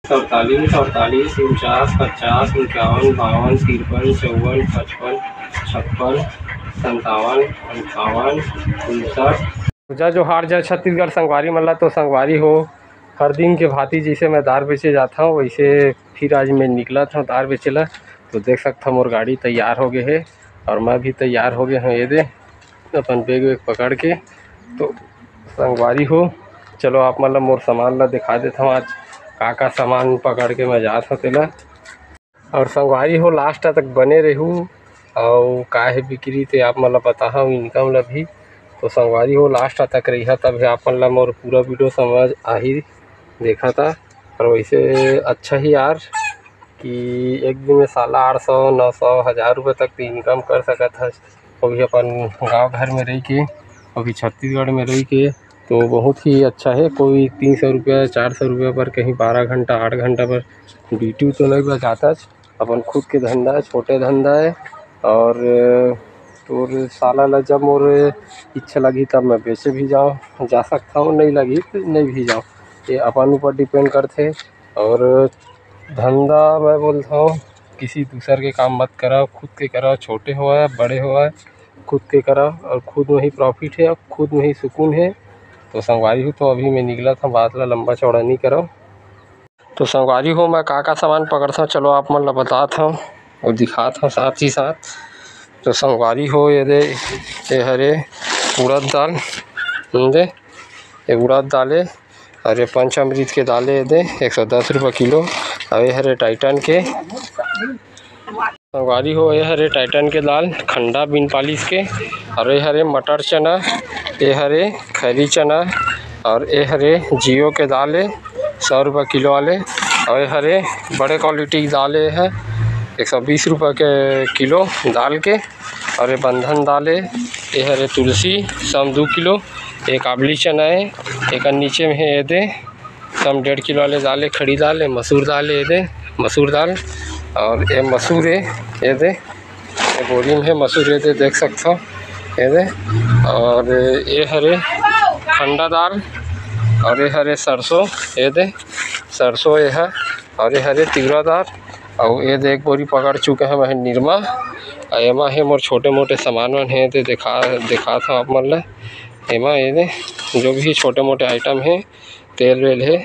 47, 48, 49, 50, 51, 52, 53, 54, 55, 56, 57, 58, 59। जा जो हार जाए छत्तीसगढ़ संगवारी मल्ला तो संगवारी हो हर दिन के भांति जैसे मैं दार बेचे जाता हूँ वैसे फिर आज मैं निकला था दार बेचेला। तो देख सकता मोर गाड़ी तैयार हो गए है और मैं भी तैयार हो गया हूँ। ये दे अपन बैग वैग पकड़ के तो संगवारी हो चलो आप मतलब मोर सामान ला दिखा देता हूँ आज का सामान पकड़ के मैं जात हूँ तेला। और संगवारी हो लास्ट तक बने रहूँ और का है बिक्री ते आप मतलब बता हूँ इनकम ला भी। तो संगवारी हो लास्ट तक रही तब आपन ला मोर पूरा वीडियो समझ आ ही देखा था। और वैसे अच्छा ही यार कि एक दिन में साला 800, 900, 1000 रुपये तक तो इनकम कर सकत है। अभी अपन गांव घर में रह के अभी छत्तीसगढ़ में रह के तो बहुत ही अच्छा है। कोई 300 रुपया 400 रुपये पर कहीं 12 घंटा 8 घंटा पर ड्यूटी तो नहीं बचाता। अपन खुद के धंधा है, छोटे धंधा है। और तो साला ला जब मोर इच्छा लगी तब मैं बेचे भी जा सकता हूँ, नहीं लगी तो नहीं भी जाऊँ, ये अपन ऊपर डिपेंड करते। और धंधा मैं बोलता हूँ किसी दूसर के काम मत कराओ, खुद के कराओ, छोटे हो या बड़े हो खुद के कराओ और खुद में ही प्रॉफिट है और खुद में ही सुकून है। तो संगवारी हो तो अभी मैं निकला था, बात ला लंबा चौड़ा नहीं करो। तो संगवारी हो मैं का सामान पकड़ता हूँ चलो आप मन ला बताता हूँ और दिखाता हूँ साथ ही साथ। तो संगवारी हो ये दे ये हरे उड़द दाल दे, ये उड़द दाले और ये पंचामृत के दाले दे 110 रुपये किलो। और ये हरे टाइटन के संगवारी हो ये हरे टाइटन के दाल खंडा बिन पालिश के। और ये हरे मटर चना, ये हरे खैरी चना और ये हरे जियो के दाल है 100 रुपये किलो वाले। और ये हरे बड़े क्वालिटी की दाल है 120 रुपये के किलो दाल के। और ये बंधन दाल है, ये हरे तुलसी सम 2 किलो। एक काबली चना है, एक नीचे में है ये दे सम 1.5 किलो वाले दाल है, खड़ी दाल है, मसूर दाल है ये दे मसूर दाल। और ये मसूर है ये दे ये बोरी में है मसूर ये दे देख सकते हो ये दे। और ये हरे खंडा दाल और ये हरे सरसों ये दे सरसों ये है। और ये हरे तिवरा दाल और ये दे एक बोरी पकड़ चुके हैं वह निरमा। एमा है मोर छोटे मोटे सामान है तो दिखा था आप मन ला। एमा ये दे जो भी छोटे मोटे आइटम है तेल वेल है,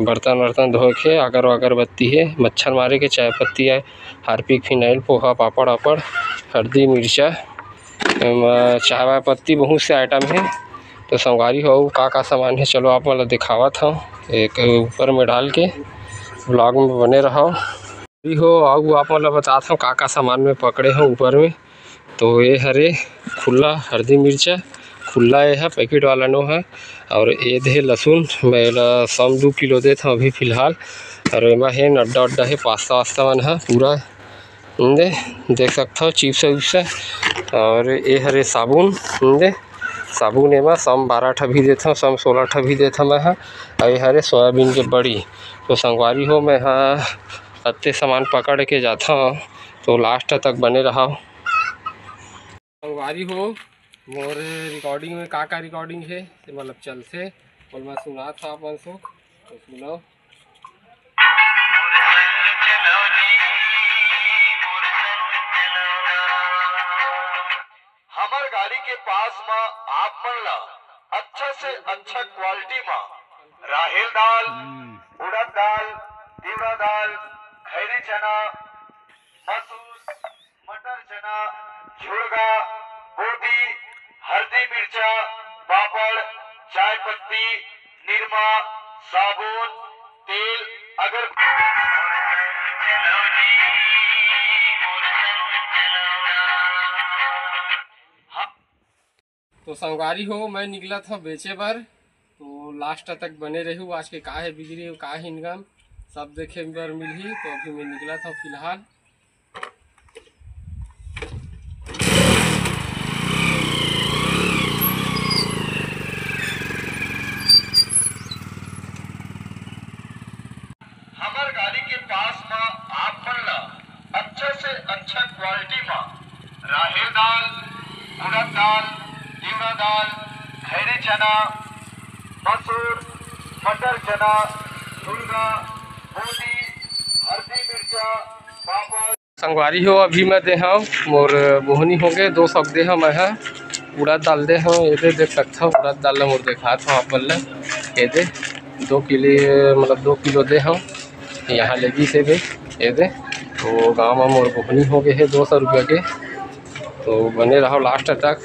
बर्तन वर्तन धो के अगरबत्ती है, मच्छर मारे के चाय पत्ती है, हार्पिक फिनाइल पोहा पापड़ वापड़ हल्दी मिर्चा चाय वाय पत्ती बहुत से आइटम है। तो संगवारी हो का सामान है चलो आप मतलब दिखावा था एक ऊपर में डाल के ब्लॉग में बने रहो हो। आओ आप मतलब बताता हूँ का सामान में पकड़े हैं ऊपर में। तो ये हरे खुला हल्दी मिर्चा खुला ये है पैकेट वाला नो है। और ये दे लहसुन मैं सम 2 किलो देता हूँ अभी फ़िलहाल। और एमा है अड्डा अड्डा है पास्ता वास्ता मन है पूरा दे देख सकता हो चिप्स विप्स। और ये हरे साबुन दे साबुन एमा सम 12 ठा भी देता हूँ सम 16 ठा भी देता मैं हाँ। और ये हरे सोयाबीन के बड़ी। तो संगवारी हो मैं हाँ अत्ते सामान पकड़ के जाता हूँ तो लास्ट तक बने रहा। संगवारी हो मोर रिकॉर्डिंग में का रिकॉर्डिंग है मतलब चलते और मैं सुना था अपन सो तो सुनो। हमार गाड़ी के पास में आप मन ला अच्छा से अच्छा क्वालिटी में राहेल दाल, उड़द दाल, तिवरा दाल, खैरी चना, मसूर, मटर चना, झुड़गा, बोदी, हल्दी मिर्चा, पापड़, चाय पत्ती, निरमा, साबुन, तेल अगर तो संगवारी हो मैं निकला था बेचे बर तो लास्ट तक बने रहूँ। आज के का है बिक्री का है इनकम सब देखे बर मिली। तो अभी मैं निकला था फिलहाल। हमार गाड़ी के पास में आप मन ला अच्छा से अच्छा क्वालिटी में राहेल दाल, उड़द दाल, तिवरा दाल, खैरी चना, मसूर, मटर चना, झुड़गा, मोदी हल्दी मिर्चा पापड़। संगवारी हो अभी मैं दे हूँ मोर बोहनी हो गए 2 सौ दे मैं हाँ उड़द दाल दे हूँ ये देख सकता हूँ उड़द दाल मोर देखा था आप बल्ला ये दे 2 किलो मतलब 2 किलो दे हूँ यहाँ लगी से दे ये दे तो गाँव में मोर बोहनी हो गए है 200 रुपये के तो बने रहो लास्ट तक।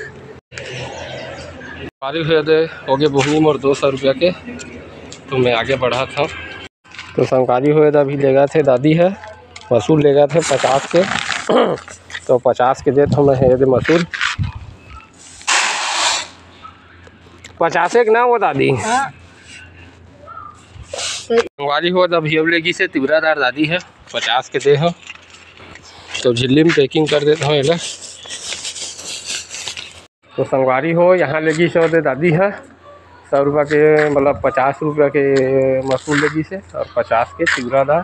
हुए दे हो गए बोहनी मोर 200 रुपये के तो मैं आगे बढ़ा था। तो संकारी हुए तो अभी लेगा थे दादी है मसूर लेगा थे 50 के तो 50 के देता हूँ मैं ये मसूर 50 एक ना वो दादी संगवारी हो तो अभी अब लेगी से तिवरादार दादी है 50 के दे हो तो झिल्ली में पैकिंग कर देता हूँ ये। तो संगवारी हो यहाँ लेगी से दे दादी है 100 रुपये के मतलब 50 रुपये के मसूर लेगी से और 50 के तिवरादार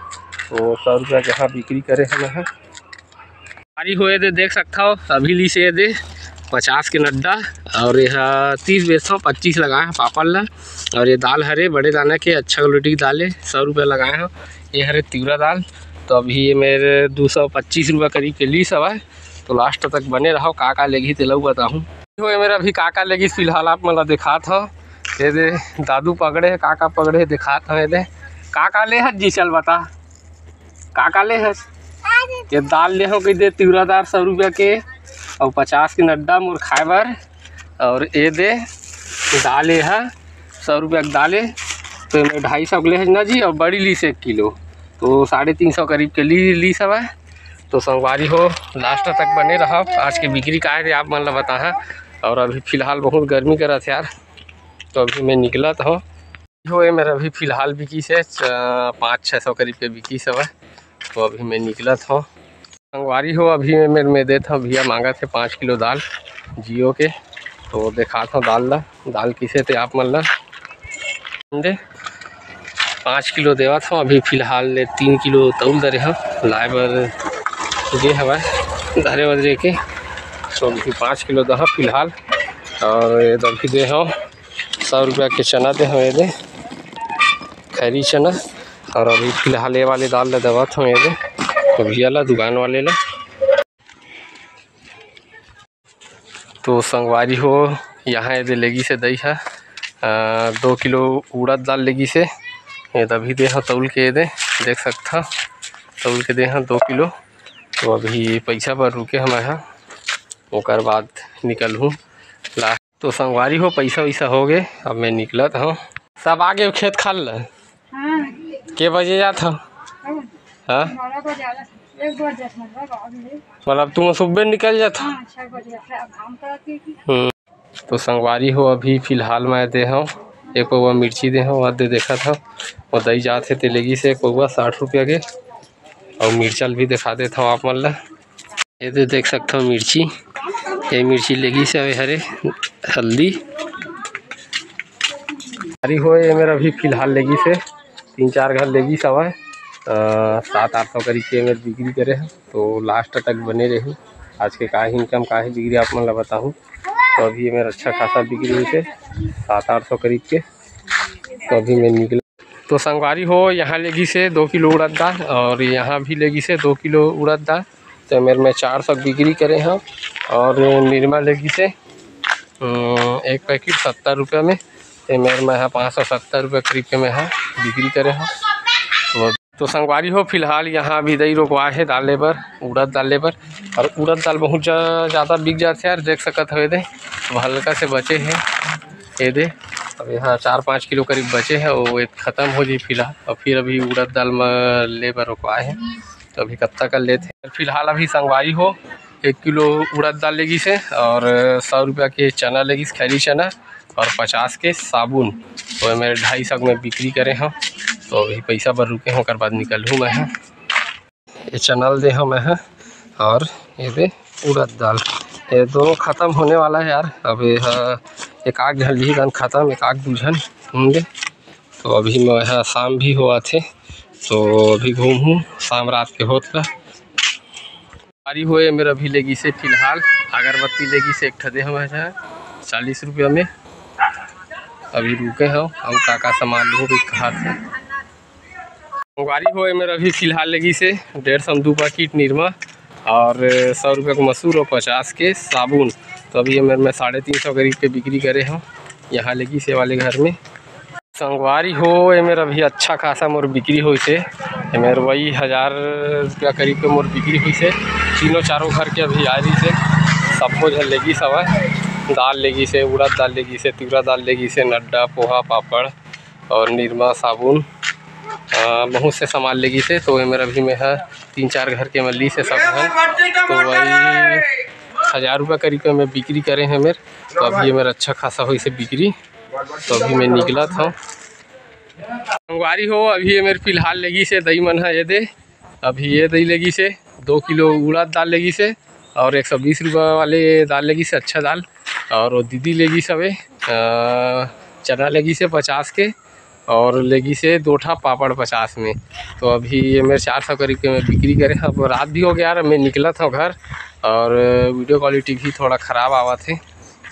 तो 100 रुपये के यहाँ बिक्री करे हम यहाँ संगवारी हुए दे देख सकता हो अभी ली से दे 50 के नड्डा और यह 30 बेचता हूँ 25 लगाए हैं पापड़ ला और ये दाल हरे बड़े दाना के अच्छा क्वालिटी की दाल है 100 रुपये लगाए हैं ये हरे तिवरा दाल तो अभी ये मेरे 225 रुपये करीब के ली सब है तो लास्ट तक बने रहो का लेगी तो लऊ बताऊँ हुए मेरा अभी का लेगी फिलहाल आप मतलब दिखा था ये दे दादू पकड़े है का पकड़े दिखा था ये दे का ले है जी चल बता का ले है ये दाल ले हो गई दे तिवरादार 100 रुपये के और 50 के नड्डा मोर खाए बर और ये दे दाल है 100 रुपये की दाल तो मैं 250 ले है ना जी और बड़ी ली से 1 किलो तो 350 करीब के ली सब है। तो संगवारी हो लास्ट तक बने रहा आज की बिक्री का है आप मतलब बता है और अभी फ़िलहाल बहुत गर्मी कर रहा था यार तो अभी मैं निकला था हो ये मेरा अभी फ़िलहाल बिकी से 500-600 करीब के बिकी सब है तो अभी मैं निकला था संगवारी हो अभी मैं देता हूँ भैया मांगा थे 5 किलो दाल जियो के तो दिखा था दाल किसे थे आप मतलब दे 5 किलो देवा था अभी फ़िलहाल 3 किलो तौल दे रहे लाए बर ये हवा धारे वजरे के तो अभी 5 किलो दह फिलहाल और ये अभी दे हो 100 रुपये के चना दे हो ये दे खैरी चना और अभी फ़िलहाल ये वाले दाल ले दवा था ये दे तो भैया ला दुकान वाले ला तो संगवारी हो यहाँ ये दे लेगी से दही है 2 किलो उड़द दाल लेगी से ये अभी दे हाँ तौल के दे देख सकता तौल के दे हाँ 2 किलो तो अभी पैसा पर रुके हम यहाँ ओकर बाद निकल हूँ लास्ट। तो संगवारी हो पैसा वैसा हो गए अब मैं निकला था सब आगे खेत खाल के बजे जाता हाँ मतलब तुम सुबह निकल जाता तो संगवारी हो अभी फ़िलहाल मैं दे हूँ एक पौवा मिर्ची दे हूँ दे देखा था वो दही जाते थे लेगी से एक पौवा 60 रुपये के और मिर्चल भी दिखा देता हूँ आप मतलब ये तो देख सकता हूँ मिर्ची ये मिर्ची लेगी से हरे हल्दी हरी हो ये मेरा अभी फ़िलहाल लेगी से 3-4 घर लेगी सब है 700-800 करीब के मेरे बिक्री करे हैं तो लास्ट तक बने रही आज के का इनकम का है बिक्री आप मतलब बताऊँ तो अभी ये मेरा अच्छा खासा बिक्री हुई थे 700-800 करीब के तो अभी मैं निकला। तो संगवारी हो यहाँ लेगी से 2 किलो उड़द दाल और यहाँ भी लेगी से 2 किलो उड़द दाल तो मेरे में 400 बिक्री करे हैं और निरमा लेगी से एक पैकेट 70 रुपये में तो मेरे में है 570 रुपये करीब के में है बिक्री करे हैं। तो संगवारी हो फिलहाल यहाँ भी दही रोकवाए है दाल लेबर उड़द दाल लेबर और उड़द दाल बहुत ज़्यादा बिक जाते हैं यार देख सकते हुए दे हल्का से बचे हैं ये दे अब यहाँ 4-5 किलो करीब बचे हैं वो एक ख़त्म हो जाए फिलहाल और फिर अभी उड़द दाल में लेबर रुकवाए हैं तो अभी कब तक लेते हैं फिलहाल अभी संगवारी हो 1 किलो उड़द दाल लेगी से और 100 रुपये के चना लेगी खैरी चना और 50 के साबुन तो मेरे 250 में बिक्री करे हैं तो अभी पैसा पर रुके होकर बाद निकल हूँ मैं ये चनल दे मैं और ये दे उड़द दाल ये दोनों ख़त्म होने वाला है यार अब एक आग जल्दी गन ख़त्म एक आग दूझन होंगे तो अभी मैं यहाँ शाम भी हुआ थे तो अभी घूम हूँ शाम रात के होता गाड़ी हुए मेरा भी लेगी से फिलहाल अगरबत्ती लेगी से एक ठदे हम 40 रुपये में अभी रुके हो हम काका सामान लूँ भी कहा थे संगवारी हो मेरा अभी फ़िलहाल लगी से 150 2 पैकेट निरमा और 100 रुपये का मसूर और 50 के साबुन। तो अभी ये मेरे में 350 करीब के बिक्री करे हम यहाँ लगी से वाले घर में। संगवारी हो ये मेरा अभी अच्छा खासा मोर बिक्री हुई से मेरे वही 1000 रुपया करीब के मोर बिक्री हुई से। तीनों चारों घर के अभी आ रही से सबको झल लेगी सब दाल लेगी से, उड़द दाल लेगी से, तिवरा दाल लेगी से, नड्डा पोहा पापड़ और निरमा साबुन बहुत से सामान लेगी से। तो ये मेरा अभी में है 3-4 घर के मल्ली से सब है। तो वही 1000 रुपये करीब के मैं बिक्री करे हैं मेरे। तो अभी ये मेरा अच्छा खासा हुई से बिक्री। तो अभी मैं निकला था संगवारी हो अभी ये मेरे फ़िलहाल लगी से दही मन है ये दे। अभी ये दही लगी से 2 किलो उड़द दाल लगी से और 120 रुपये वाले दाल लगी से अच्छा दाल। और वो दीदी लेगी सबे चना लगी से 50 के और लेगी से 2 ठा पापड़ 50 में। तो अभी ये मेरे 400 करीब के मैं बिक्री करे। अब रात भी हो गया मैं निकला था घर और वीडियो क्वालिटी भी थोड़ा ख़राब आवा थे।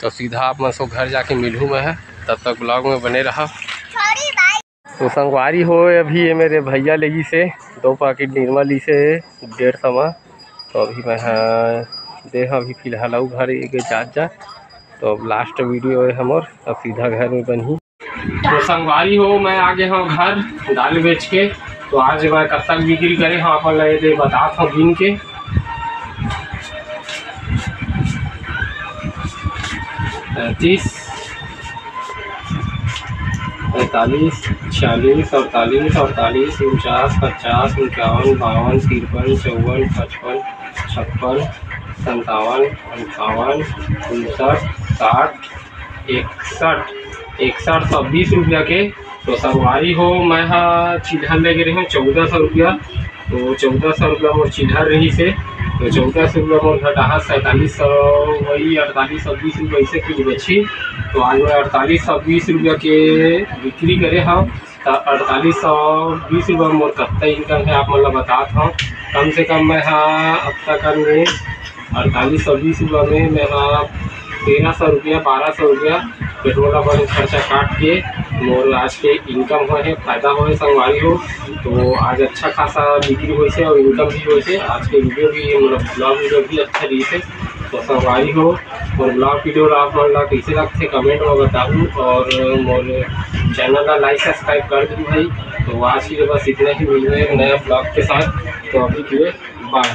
तो सीधा आप मैं सो घर जाके मिलूँ मैं है, तब तक ब्लॉग में बने रहा। तो संगवारी हो अभी ये मेरे भैया लेगी से 2 पैकेट निरमा ली से 150 में। तो अभी मैं दे अभी फ़िलहाल आऊँ घर एक जा। तो अब लास्ट वीडियो है हमार, अब सीधा घर में बनी। तो संगवारी हो मैं आ गया हूँ घर दाल बेच के। तो आज मैं कब तक बिक्री करे हाँ अपन लगे थे बताता हूँ गिन के। 35 45 46 48 48 49 50 51 52 53 54 55 56 57 58 59 60 61 तो 20 रुपया के। तो संगवारी हो मैं चिल्हर ले गए हूँ 1400 रुपया। तो 1400 रुपया मोर चिल्हर रही से। तो 1400 रुपया मोर घटा 4700 वही 4820 रुपये ऐसे की बची। तो आज मैं 4820 रुपया के बिक्री करे हाँ। तो 4820 रुपया मोर कत्ता इनकम है आप मतलब बताता हूँ। कम से कम मैं अब तक में 4820 रुपया में मैं 1300 रुपया 1200 रुपया पेट्रोल पर खर्चा काट के मोर आज के इनकम हो है फ़ायदा हो है संगवारी हो। तो आज अच्छा खासा बिक्री हुई से और इनकम भी हुई से। आज के वीडियो भी मतलब ब्लॉग वीडियो भी अच्छा रही है। तो संगवारी हो और ब्लॉग वीडियो आप मन ला कैसे लगते कमेंट में बताऊँ और मोर चैनल का लाइक सब्सक्राइब कर दूँ भाई। तो आज के लिए बस इतना ही मिल रहे नया ब्लॉग के साथ। तो अभी के लिए बाय।